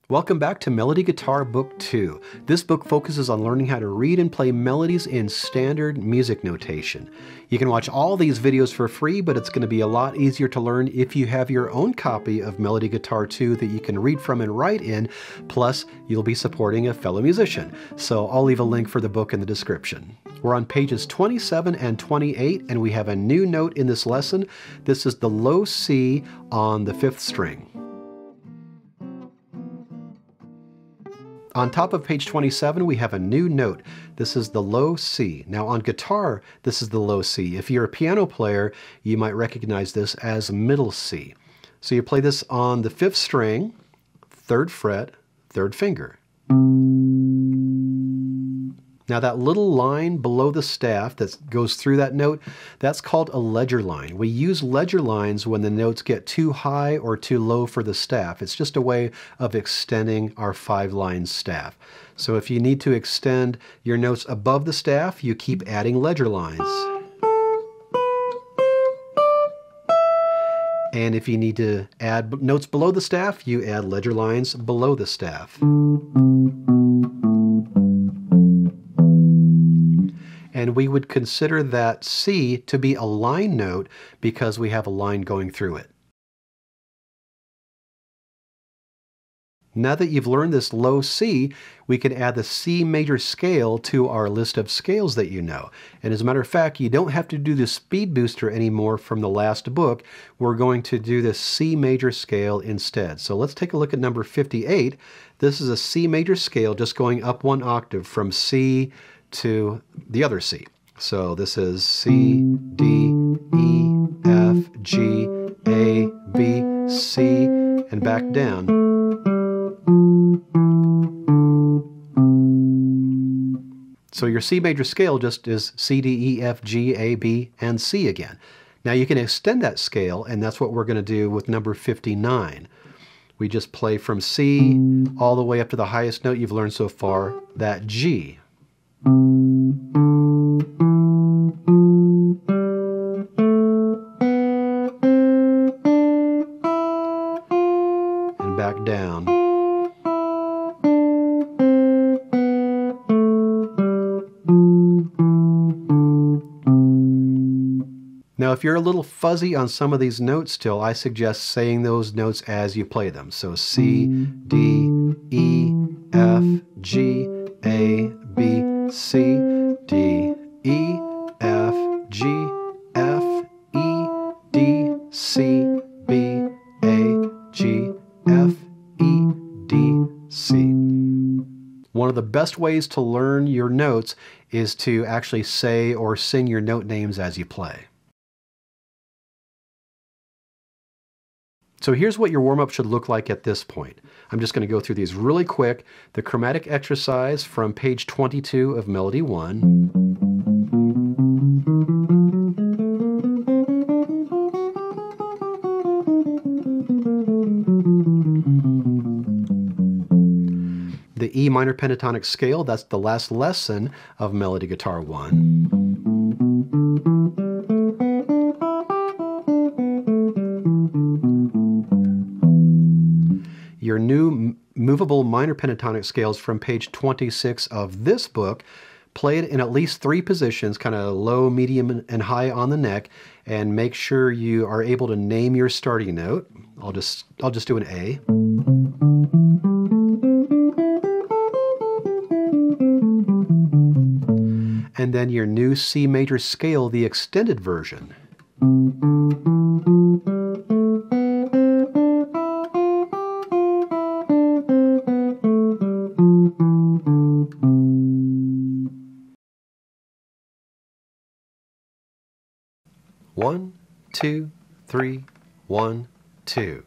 Welcome back to Melody Guitar Book 2. This book focuses on learning how to read and play melodies in standard music notation. You can watch all these videos for free, but it's going to be a lot easier to learn if you have your own copy of Melody Guitar 2 that you can read from and write in, plus you'll be supporting a fellow musician. So I'll leave a link for the book in the description. We're on pages 27 and 28, and we have a new note in this lesson. This is the low C on the 5th string. On top of page 27, we have a new note. This is the low C. Now on guitar, this is the low C. If you're a piano player, you might recognize this as middle C. So you play this on the 5th string, 3rd fret, 3rd finger. Now that little line below the staff that goes through that note, that's called a ledger line. We use ledger lines when the notes get too high or too low for the staff. It's just a way of extending our 5-line staff. So if you need to extend your notes above the staff, you keep adding ledger lines. And if you need to add notes below the staff, you add ledger lines below the staff. And we would consider that C to be a line note because we have a line going through it. Now that you've learned this low C, we can add the C major scale to our list of scales that you know. And as a matter of fact, you don't have to do the speed booster anymore from the last book. We're going to do the C major scale instead. So let's take a look at number 58. This is a C major scale just going up 1 octave from C to the other C. So this is C, D, E, F, G, A, B, C, and back down. So your C major scale just is C, D, E, F, G, A, B, and C again. Now you can extend that scale, and that's what we're going to do with number 59. We just play from C all the way up to the highest note you've learned so far, that G. And back down. Now, if you're a little fuzzy on some of these notes still, I suggest saying those notes as you play them. So C, D, E, F, G, A, B, C, D, E, F, G, F, E, D, C, B, A, G, F, E, D, C. One of the best ways to learn your notes is to actually say or sing your note names as you play. So here's what your warm-up should look like at this point. I'm just going to go through these really quick. The chromatic exercise from page 22 of Melody 1. The E minor pentatonic scale, that's the last lesson of Melody Guitar 1. Your new movable minor pentatonic scales from page 26 of this book, played in at least 3 positions, kind of low, medium, and high on the neck, and make sure you are able to name your starting note. I'll just do an A. And then your new C major scale, the extended version. One, two, three, 1, 2.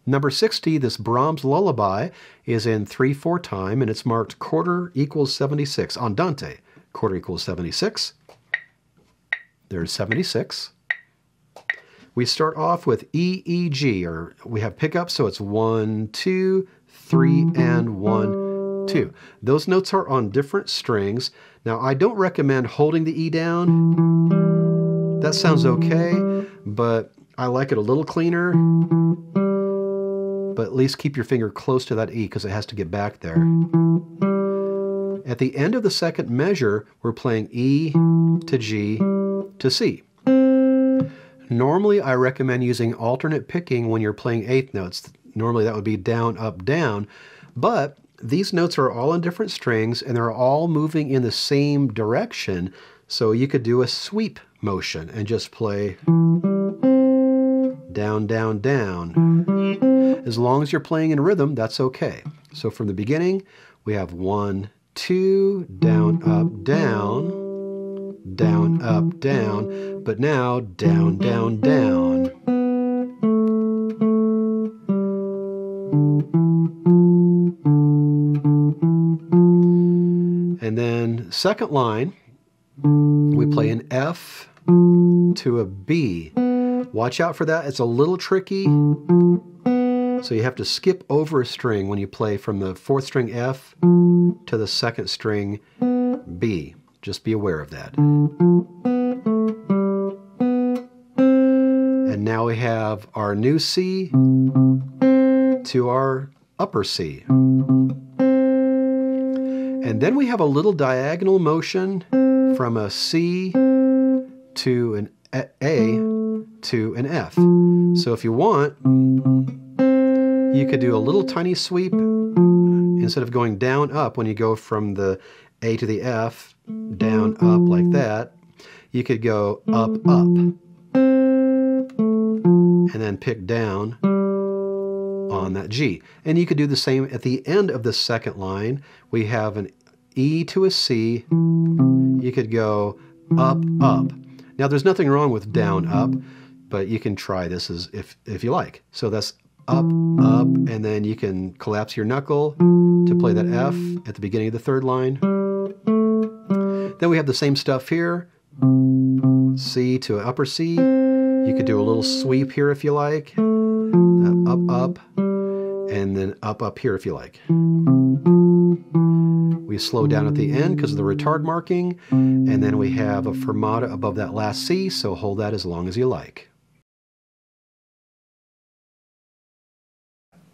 Number 60, this Brahms lullaby, is in 3/4 time, and it's marked quarter equals 76. Andante, quarter equals 76. There's 76. We start off with E, E, G, or we have pickups, so it's 1, 2, 3, and 1, 2. Those notes are on different strings. Now, I don't recommend holding the E down. That sounds okay, but I like it a little cleaner. But at least keep your finger close to that E because it has to get back there. At the end of the second measure, we're playing E to G to C. Normally, I recommend using alternate picking when you're playing eighth notes. Normally, that would be down, up, down. But these notes are all on different strings, and they're all moving in the same direction. So you could do a sweep motion and just play down, down, down. As long as you're playing in rhythm, that's okay. So from the beginning, we have 1, 2, down, up, down, down, up, down, but now down, down, down. And then second line, we play an F to a B. Watch out for that, it's a little tricky. So you have to skip over a string when you play from the fourth string F to the second string B. Just be aware of that. And now we have our new C to our upper C. And then we have a little diagonal motion from a C to an A to an F. So if you want, you could do a little tiny sweep instead of going down up when you go from the A to the F, down up like that. You could go up up and then pick down on that G. And you could do the same at the end of the second line. We have an E to a C. You could go up up. Now there's nothing wrong with down up, but you can try this as if you like. So that's up, up, and then you can collapse your knuckle to play that F at the beginning of the third line. Then we have the same stuff here. C to an upper C. You could do a little sweep here if you like. Up, up, and then up, up here if you like. We slow down at the end because of the retard marking, and then we have a fermata above that last C, so hold that as long as you like.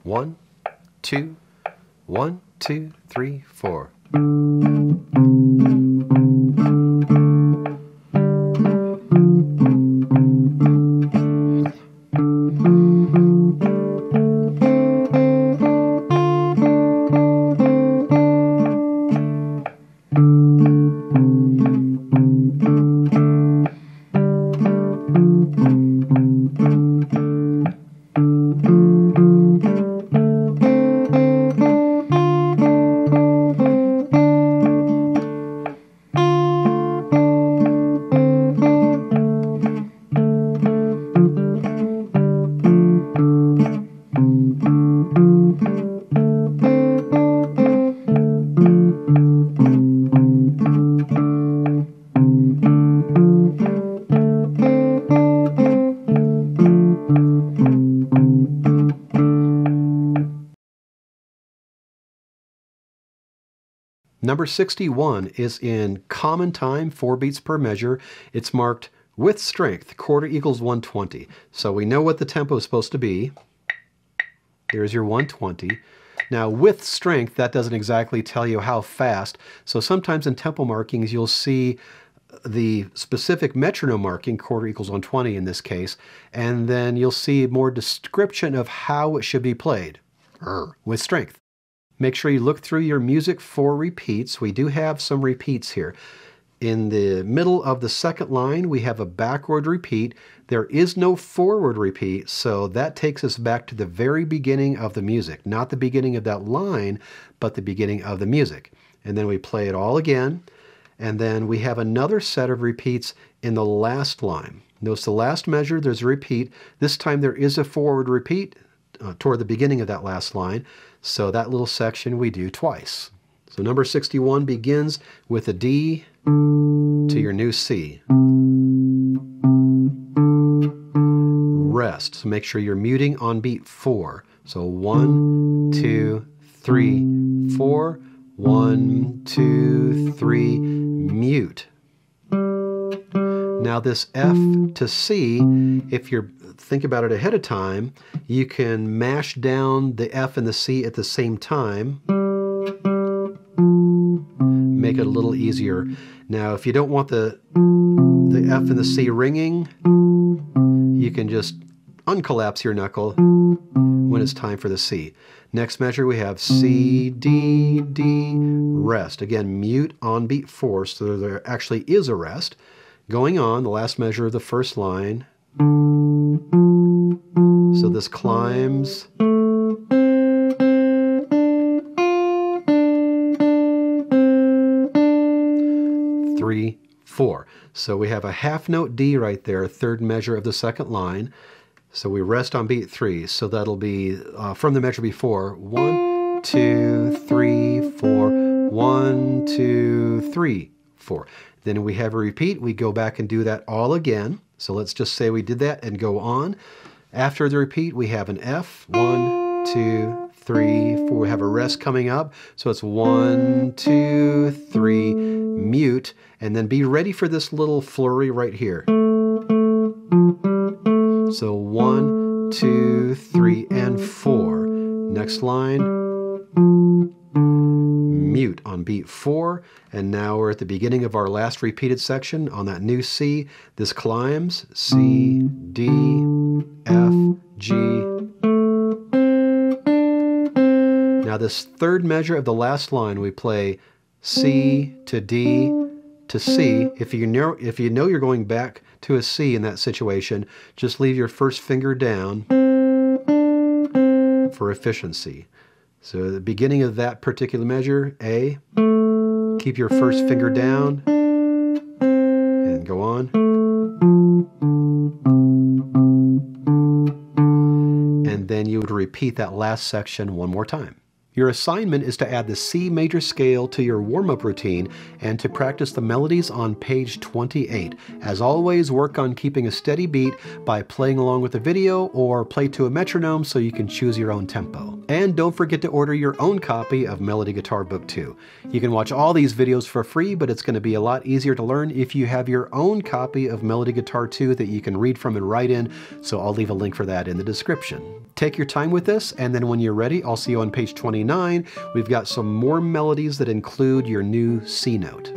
1, 2, 1, 2, 3, 4. Number 61 is in common time, 4 beats per measure. It's marked with strength, quarter equals 120. So we know what the tempo is supposed to be. Here's your 120. Now with strength, that doesn't exactly tell you how fast. So sometimes in tempo markings, you'll see the specific metronome marking, quarter equals 120 in this case, and then you'll see more description of how it should be played with strength. Make sure you look through your music for repeats. We do have some repeats here. In the middle of the second line, we have a backward repeat. There is no forward repeat, so that takes us back to the very beginning of the music. Not the beginning of that line, but the beginning of the music. And then we play it all again, and then we have another set of repeats in the last line. Notice the last measure, there's a repeat. This time there is a forward repeat. toward the beginning of that last line. So that little section we do twice. So number 61 begins with a D to your new C. Rest. So make sure you're muting on beat 4. So 1, 2, 3, 4. 1, 2, 3, mute. Now this F to C, if you think about it ahead of time, you can mash down the F and the C at the same time. Make it a little easier. Now if you don't want the F and the C ringing, you can just uncollapse your knuckle when it's time for the C. Next measure we have C, D, D, rest. Again, mute on beat 4, so there actually is a rest. Going on, the last measure of the first line. So this climbs. 3, 4. So we have a half note D right there, third measure of the second line. So we rest on beat 3. So that'll be from the measure before. 1, 2, 3, 4. 1, 2, 3, 4. Then we have a repeat. We go back and do that all again. So let's just say we did that and go on. After the repeat, we have an F. 1, 2, 3, 4. We have a rest coming up. So it's 1, 2, 3, mute. And then be ready for this little flurry right here. So 1, 2, 3, and 4. Next line. Mute on beat 4, and now we're at the beginning of our last repeated section on that new C. This climbs C, D, F, G. Now this third measure of the last line, we play C to D to C. If you know you're going back to a C in that situation, just leave your first finger down for efficiency. So the beginning of that particular measure, A, keep your first finger down, and go on. And then you would repeat that last section one more time. Your assignment is to add the C major scale to your warm-up routine and to practice the melodies on page 28. As always, work on keeping a steady beat by playing along with the video or play to a metronome so you can choose your own tempo. And don't forget to order your own copy of Melody Guitar Book 2. You can watch all these videos for free, but it's going to be a lot easier to learn if you have your own copy of Melody Guitar 2 that you can read from and write in, so I'll leave a link for that in the description. Take your time with this, and then when you're ready, I'll see you on page 29. We've got some more melodies that include your new C note.